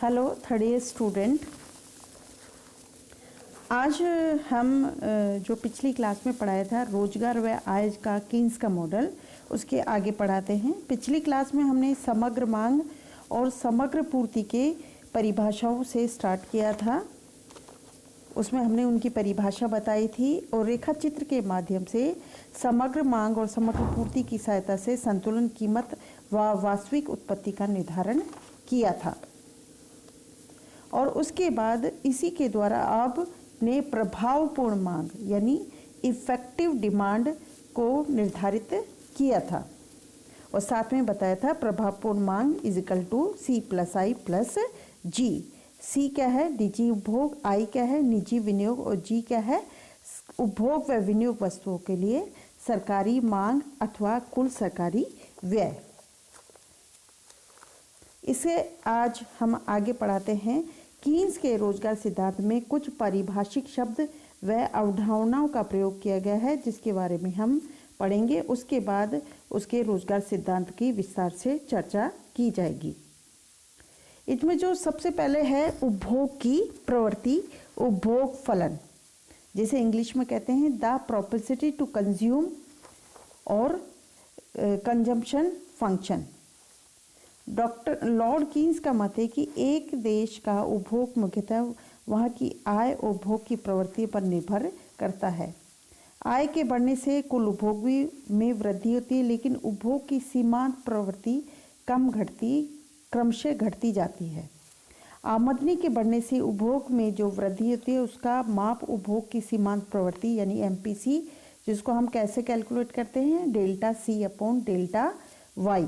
Hello third year student. आज हम जो पिछली क्लास में पढ़ाया था रोजगार व आय का कीन्स का मॉडल, उसके आगे पढ़ाते हैं। पिछली क्लास में हमने समग्र मांग और समग्र पूर्ति के परिभाषाओं से स्टार्ट किया था। उसमें हमने उनकी परिभाषा बताई थी और रेखा चित्र के माध्यम से समग्र मांग और समग्र पूर्ति की सहायता से संतुलन कीमत व वास्तविक उत्पत्ति का निर्धारण किया था। और उसके बाद इसी के द्वारा आपने प्रभावपूर्ण मांग यानी इफेक्टिव डिमांड को निर्धारित किया था और साथ में बताया था प्रभावपूर्ण मांग is equal to C plus I plus G. C क्या है? निजी उपभोग, आई क्या है? निजी विनियोग और जी क्या है? उपभोग व विनियोग वस्तुओं के लिए सरकारी मांग अथवा कुल सरकारी व्यय। इसे आज हम आगे पढ़ाते हैं। कीन्स के रोजगार सिद्धांत में कुछ पारिभाषिक शब्द व अवधारणाओं का प्रयोग किया गया है जिसके बारे में हम पढ़ेंगे। उसके बाद उसके रोजगार सिद्धांत की विस्तार से चर्चा की जाएगी। इसमें जो सबसे पहले है उपभोग की प्रवृत्ति, उपभोग फलन, जिसे इंग्लिश में कहते हैं द प्रोपेंसिटी टू कंज्यूम और consumption function. Doctor Lord Keynes का मत है कि एक देश का उपभोग मुख्यतः वहाँ की आय और उपभोग की प्रवृत्ति पर निर्भर करता है। आय के बढ़ने से कुल उपभोग में वृद्धि होती है, लेकिन उपभोग की सीमांत प्रवृत्ति क्रमशः घटती जाती है। आमदनी के बढ़ने से उपभोग में जो वृद्धि होती है उसका माप उपभोग की सीमांत प्रवृत्ति यानी एमपीसी, जिसको हम कैसे कैलकुलेट करते हैं? Delta C upon delta Y.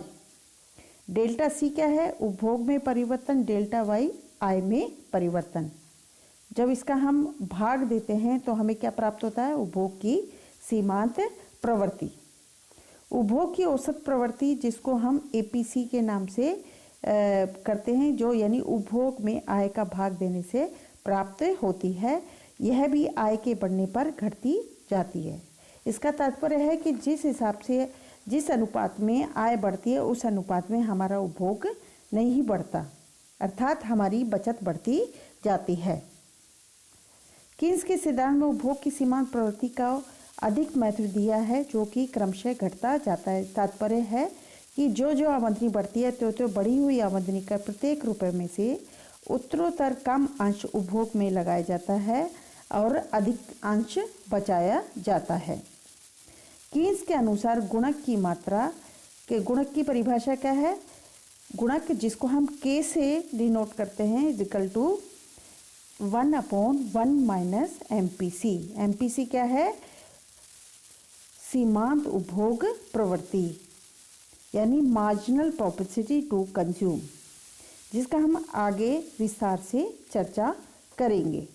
Delta C क्या है? उपभोग में परिवर्तन, डेल्टा वाई आय में परिवर्तन। जब इसका हम भाग देते हैं तो हमें क्या प्राप्त होता है? उपभोग की सीमांत प्रवृत्ति। उपभोग की औसत प्रवृत्ति जिसको हम एपीसी के नाम से करते हैं, जो यानी उपभोग में आय का भाग देने से प्राप्त होती है, यह भी आय के बढ़ने पर घटती जाती है। इसका तात्पर्य है कि जिस हिसाब से जिस अनुपात में आय बढ़ती है उस अनुपात में हमारा उपभोग नहीं बढ़ता, अर्थात हमारी बचत बढ़ती जाती है। कीन्स के सिद्धांत में उपभोग की सीमांत प्रवृत्ति का अधिक महत्व दिया है जो कि क्रमशः घटता जाता है। तात्पर्य है कि जो आमदनी बढ़ती है तो बढ़ी हुई आमदनी का प्रत्येक रुपये में से उत्तरोत्तर कम अंश उपभोग में लगाया जाता है और अधिक अंश बचाया जाता है। कीन्स के अनुसार गुणक की मात्रा के गुणक की परिभाषा क्या है? गुणक जिसको हम के से डिनोट करते हैं is equal to 1/1 minus MPC. MPC क्या है? सीमांत उपभोग प्रवृत्ति यानी मार्जिनल प्रोपेंसिटी टू कंज्यूम, जिसका हम आगे विस्तार से चर्चा करेंगे।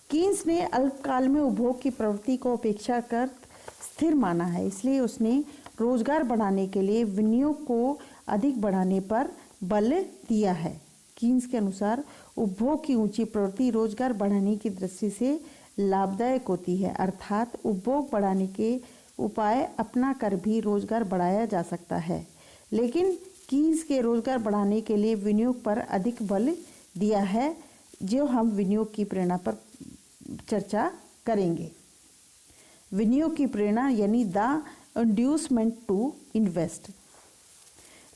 कीन्स ने अल्पकाल में उपभोग की प्रवृत्ति को अपेक्षाकृत स्थिर माना है, इसलिए उसने रोजगार बढ़ाने के लिए विनियोग को अधिक बढ़ाने पर बल दिया है। कीन्स के अनुसार उपभोग की ऊंची प्रवृत्ति रोजगार बढ़ाने की दृष्टि से लाभदायक होती है, अर्थात उपभोग बढ़ाने के उपाय अपना कर भी रोजगार बढ़ाया जा सकता है, लेकिन कीन्स के रोजगार बढ़ाने के लिए विनियोग पर अधिक बल दिया है, जो हम विनियोग की प्रेरणा पर चर्चा करेंगे। विनियोग की प्रेरणा यानी द इंड्यूसमेंट टू इन्वेस्ट।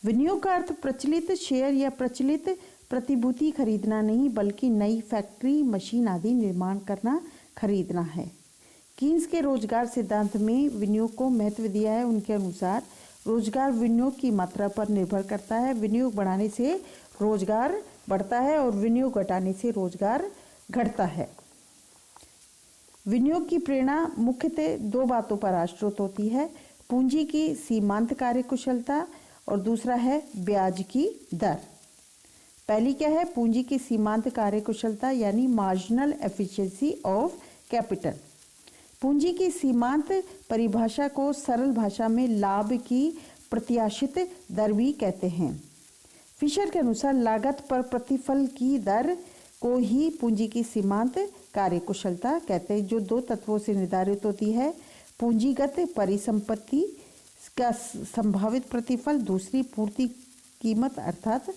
विनियोग का अर्थ प्रचलित शेयर या प्रचलित प्रतिभूति खरीदना नहीं, बल्कि नई फैक्ट्री, मशीन आदि निर्माण करना, खरीदना है। कीन्स के रोजगार सिद्धांत में विनियोग को महत्व दिया है। उनके अनुसार रोजगार विनियोग की मात्रा पर निर्भर करता है। विनियोग बढ़ाने से रोजगार बढ़ता है और विनियोग घटाने से रोजगार घटता है। विनियोग की प्रेरणा मुख्यतः दो बातों पर आश्रित होती है: पूंजी की सीमांत कार्यकुशलता और दूसरा है ब्याज की दर। पहली क्या है? पूंजी की सीमांत कार्यकुशलता यानी मार्जिनल एफिशिएंसी ऑफ कैपिटल। पूंजी की सीमांत परिभाषा को सरल भाषा में लाभ की प्रत्याशित दर भी कहते हैं। फिशर के अनुसार लागत पर प्रतिफल की दर को ही पूंजी की सीमांत कार्यकुशलता कहते हैं, जो दो तत्वों से निर्धारित होती है: पूंजीगत परिसंपत्ति का संभावित प्रतिफल, दूसरी पूर्ति कीमत अर्थात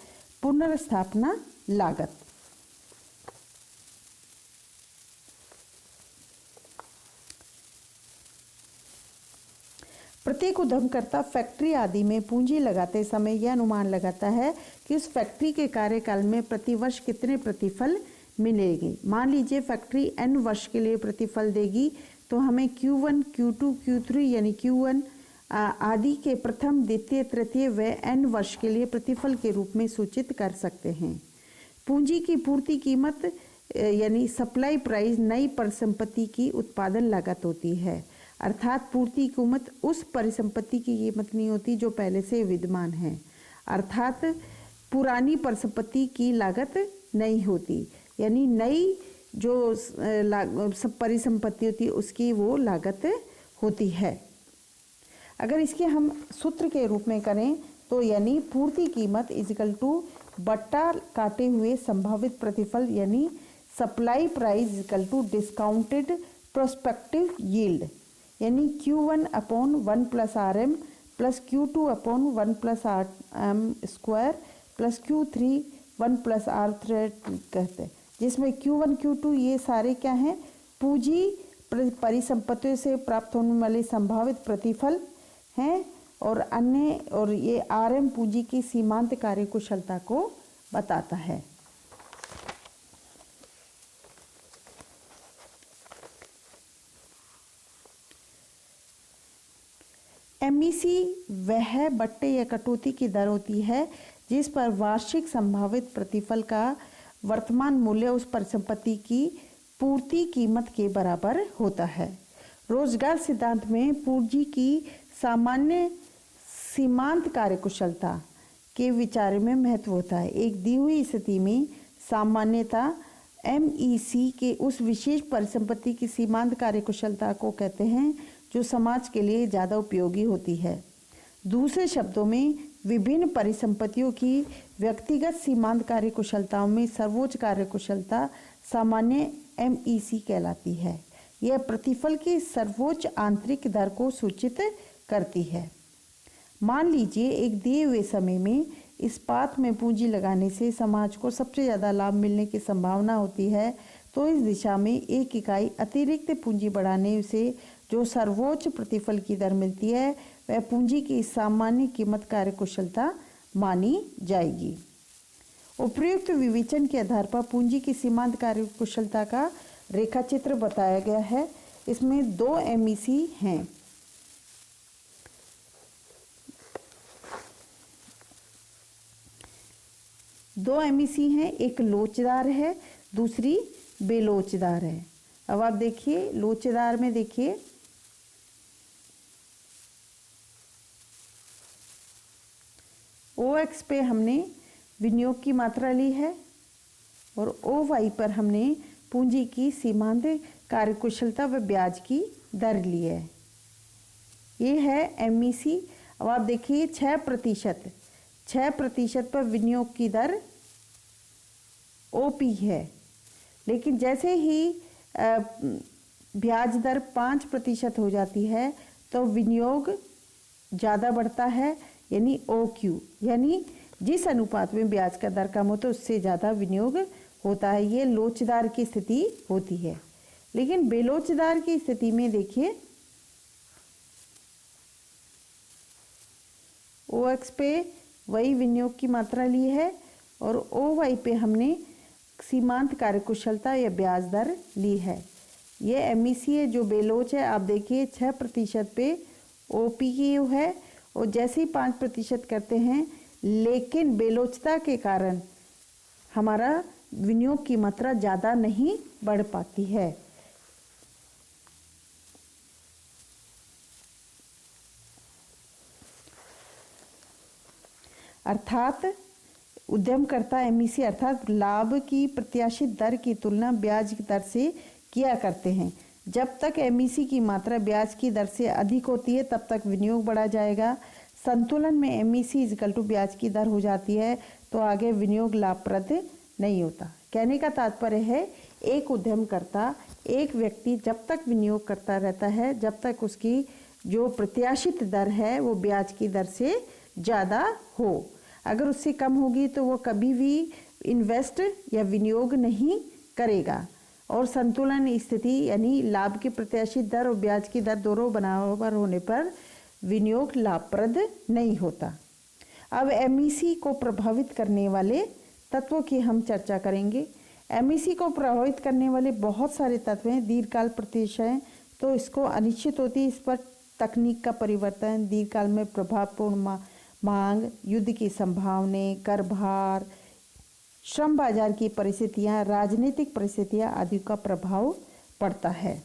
पुनर्स्थापना लागत। प्रत्येक उद्यमकर्ता फैक्ट्री आदि में पूंजी लगाते समय यह अनुमान लगाता है कि उस फैक्ट्री के कार्यकाल में प्रतिवर्ष कितने प्रतिफल मिलेंगे। मान लीजिए फैक्ट्री n वर्ष के लिए प्रतिफल देगी, तो हमें Q1, Q2, Q3 यानी Q1 आदि के प्रथम, द्वितीय, तृतीय व n वर्ष के लिए प्रतिफल के रूप में सूचित कर सकते हैं। पूंजी की पूर्ति कीमत यानी सप्लाई प्राइस नई परिसंपत्ति की उत्पादन लागत होती है, अर्थात पूर्ति कीमत उस परिसंपत्ति की कीमत नहीं होती जो पहले से विद्यमान है, अर्थात पुरानी परिसंपत्ति की लागत नहीं होती, यानी नई जो परिसंपत्ति होती है उसकी वो लागत होती है। अगर इसके हम सूत्र के रूप में करें तो यानी पूर्ति कीमत इजिकल टू बट्टा काटे हुए संभावित प्रतिफल यानी supply price is equal to discounted prospective yield, यानी Q1 upon 1 plus RM plus Q2 अपॉन 1 plus RM square plus Q3 1 plus R3 कहते हैं, जिसमें Q1 Q2 ये सारे क्या हैं, पूंजी परिसंपत्तियों से प्राप्त होने वाले संभावित प्रतिफल हैं, और अन्य और ये RM पूंजी की सीमांत कार्यकुशलता को बताता है। MEC वह बट्टे या कटौती की दर होती है जिस पर वार्षिक संभावित प्रतिफल का वर्तमान मूल्य उस परिसंपत्ति की पूर्ति कीमत के बराबर होता है। रोजगार सिद्धांत में पूंजी की सामान्य सीमांत कार्यकुशलता के विचार में महत्व होता है। एक दी हुई स्थिति में सामान्यता MEC के उस विशेष परिसंपत्ति की सीमांत कार्यकुशलता को कहते हैं जो समाज के लिए ज़्यादा उपयोगी होती है। दूसरे शब्दों में विभिन्न परिसंपत्तियों की व्यक्तिगत सीमांत कार्यकुशलताओं में सर्वोच्च कार्यकुशलता सामान्य MEC कहलाती है। यह प्रतिफल की सर्वोच्च आंतरिक दर को सूचित करती है। मान लीजिए एक दिए हुए समय में इस्पात में पूंजी लगाने से समाज को सबसे ज़्यादा लाभ मिलने की संभावना होती है, तो इस दिशा में एक इकाई अतिरिक्त पूंजी बढ़ाने से जो सर्वोच्च प्रतिफल की दर मिलती है वह पूंजी की सामान्य कीमत कार्यकुशलता मानी जाएगी। उपयुक्त विवेचन के आधार पर पूंजी की सीमांत कार्यकुशलता का रेखाचित्र बताया गया है। इसमें 2 MEC हैं। दो MEC हैं, एक लोचदार है, दूसरी बेलोचदार है। अब आप देखिए लोचदार में देखिए OX पे हमने विनियोग की मात्रा ली है और OY पर हमने पूंजी की सीमांत कार्यकुशलता व ब्याज की दर ली है। ये है MEC। अब आप देखिए 6% पर विनियोग की दर OP है, लेकिन जैसे ही ब्याज दर 5% हो जाती है तो विनियोग ज़्यादा बढ़ता है यानी OQ, यानी जिस अनुपात में ब्याज का दर कम होता है उससे ज़्यादा विनियोग होता है। ये लोचदार की स्थिति होती है। लेकिन बेलोचदार की स्थिति में देखिए OX पे वही विनियोग की मात्रा ली है और OY पे हमने सीमांत कार्यकुशलता या ब्याज दर ली है। ये MEC है जो बेलोच है। आप देखिए 6% पे OPQ है और जैसे ही 5% करते हैं, लेकिन बेलोचता के कारण हमारा विनियोग की मात्रा ज़्यादा नहीं बढ़ पाती है। अर्थात उद्यमकर्ता MEC अर्थात लाभ की प्रत्याशित दर की तुलना ब्याज की दर से किया करते हैं। जब तक MEC की मात्रा ब्याज की दर से अधिक होती है तब तक विनियोग बढ़ा जाएगा। संतुलन में MEC इक्वल टू ब्याज की दर हो जाती है तो आगे विनियोग लाभप्रद नहीं होता। कहने का तात्पर्य है एक उद्यमकर्ता, एक व्यक्ति जब तक विनियोग करता रहता है, जब तक उसकी जो प्रत्याशित दर है वो ब्याज की दर से ज़्यादा हो। अगर उससे कम होगी तो वो कभी भी इन्वेस्ट या विनियोग नहीं करेगा। और संतुलन स्थिति यानी लाभ की प्रत्याशित दर और ब्याज की दर दोनों बराबर होने पर विनियोग लाभप्रद नहीं होता। अब एमईसी को प्रभावित करने वाले तत्वों की हम चर्चा करेंगे। एमईसी को प्रभावित करने वाले बहुत सारे तत्व हैं। दीर्घकाल प्रतिशय तो इसको अनिश्चित होती है, इस पर तकनीक का परिवर्तन, दीर्घकाल में प्रभावपूर्ण मांग, युद्ध की संभावनाएं, कर भार, श्रम बाजार की परिस्थितियां, राजनीतिक परिस्थितियां आदि का प्रभाव पड़ता है।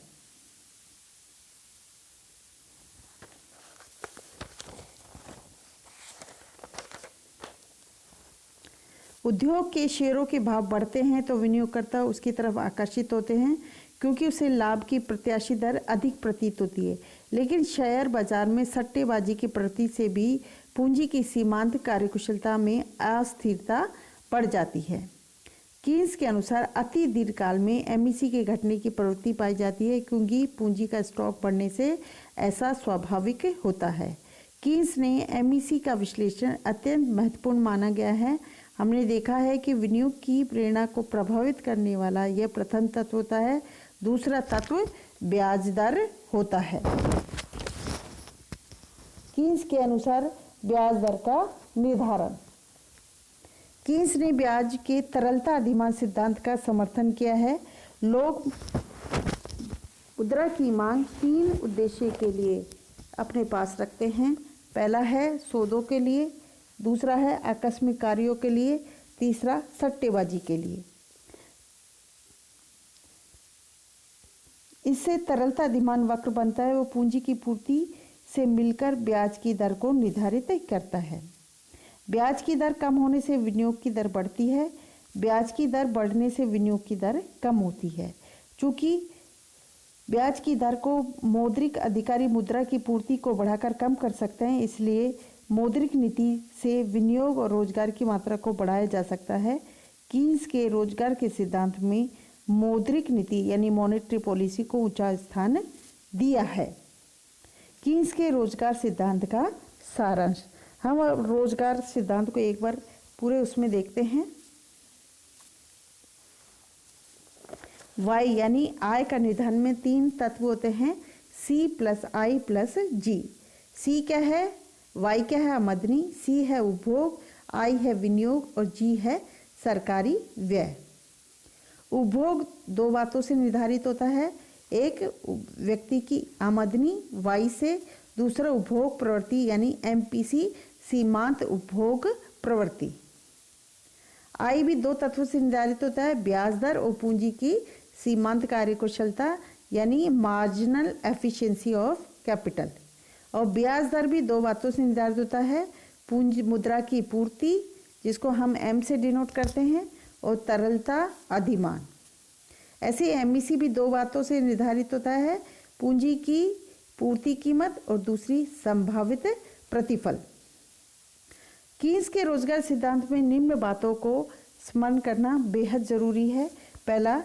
उद्योग के शेयरों के भाव बढ़ते हैं तो विनियोगकर्ता उसकी तरफ आकर्षित होते हैं क्योंकि उसे लाभ की प्रत्याशित दर अधिक प्रतीत होती है। लेकिन शेयर बाजार में सट्टेबाजी की प्रवृत्ति से भी पूंजी की सीमांत कार्यकुशलता में अस्थिरता बढ़ जाती है। कीन्स के अनुसार अति दीर्घकाल में एमईसी के घटने की प्रवृत्ति पाई जाती है क्योंकि पूंजी का स्टॉक बढ़ने से ऐसा स्वाभाविक होता है। कीन्स ने एमईसी का विश्लेषण अत्यंत महत्वपूर्ण माना गया है। हमने देखा है कि विनियोग की प्रेरणा को प्रभावित करने वाला यह प्रथम तत्व होता है। दूसरा तत्व ब्याज दर होता है। कीन्स के अनुसार ब्याज दर का निर्धारण। कीन्स ने ब्याज के तरलता अधिमान सिद्धांत का समर्थन किया है। लोग मुद्रा की मांग 3 उद्देश्य के लिए अपने पास रखते हैं। पहला है सौदों के लिए, दूसरा है आकस्मिक कार्यों के लिए, तीसरा सट्टेबाजी के लिए। इससे तरलता अधिमान वक्र बनता है। वो पूंजी की पूर्ति से मिलकर ब्याज की दर को निर्धारित करता है। ब्याज की दर कम होने से विनियोग की दर बढ़ती है, ब्याज की दर बढ़ने से विनियोग की दर कम होती है। चूँकि ब्याज की दर को मौद्रिक अधिकारी मुद्रा की पूर्ति को बढ़ाकर कम कर सकते हैं, इसलिए मौद्रिक नीति से विनियोग और रोजगार की मात्रा को बढ़ाया जा सकता है। कीन्स के रोजगार के सिद्धांत में मौद्रिक नीति यानी मॉनेटरी पॉलिसी को ऊंचा स्थान दिया है। कीन्स के रोजगार सिद्धांत का सारांश। हम रोजगार सिद्धांत को एक बार पूरे उसमें देखते हैं। वाई यानी आय का निर्धारण में 3 तत्व होते हैं, सी plus I plus G. C क्या है, वाई क्या है, आमदनी, सी है उपभोग, आई है विनियोग और जी है सरकारी व्यय। उपभोग 2 बातों से निर्धारित होता है, एक व्यक्ति की आमदनी वाई से, दूसरा उपभोग प्रवृत्ति यानी एमपीसी सीमांत उपभोग प्रवृत्ति। आई भी 2 तत्वों से निर्धारित होता है, ब्याज दर और पूंजी की सीमांत कार्यकुशलता यानी मार्जिनल एफिशिएंसी ऑफ कैपिटल। और ब्याज दर भी 2 बातों से निर्धारित होता है, पूंजी मुद्रा की पूर्ति जिसको हम एम से डिनोट करते हैं और तरलता अधिमान। ऐसे एमईसी भी 2 बातों से निर्धारित होता है, पूंजी की पूर्ति कीमत और दूसरी संभावित प्रतिफल। कीन्स के रोजगार सिद्धांत में निम्न बातों को स्मरण करना बेहद जरूरी है। पहला,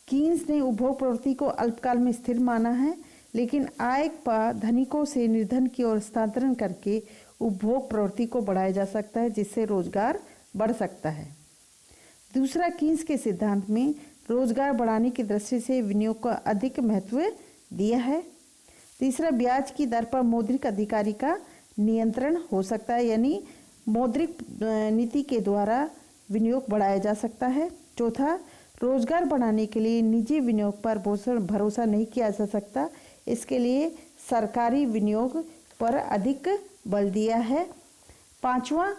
कीन्स ने उपभोग प्रवृत्ति को अल्पकाल में स्थिर माना है, लेकिन आय का धनिकों से निर्धन की ओर हस्तांतरण करके उपभोग प्रवृत्ति को बढ़ाया जा सकता है, जिससे रोजगार बढ़ सकता है। दूसरा, कीन्स के सिद्धांत में रोजगार बढ़ाने की दृष्टि से विनियोग को अधिक महत्व दिया है। तीसरा, ब्याज की दर पर मौद्रिक अधिकारी का नियंत्रण हो सकता है, यानी मौद्रिक नीति के द्वारा विनियोग बढ़ाया जा सकता है। चौथा, रोजगार बढ़ाने के लिए निजी विनियोग पर भरोसा नहीं किया जा सकता, इसके लिए सरकारी विनियोग पर अधिक बल दिया है। पांचवा,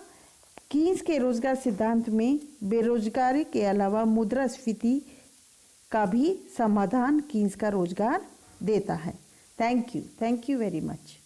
कीन्स के रोजगार सिद्धांत में बेरोजगारी के अलावा मुद्रास्फीति का भी समाधान कीन्स का रोजगार देता है। Thank you very much.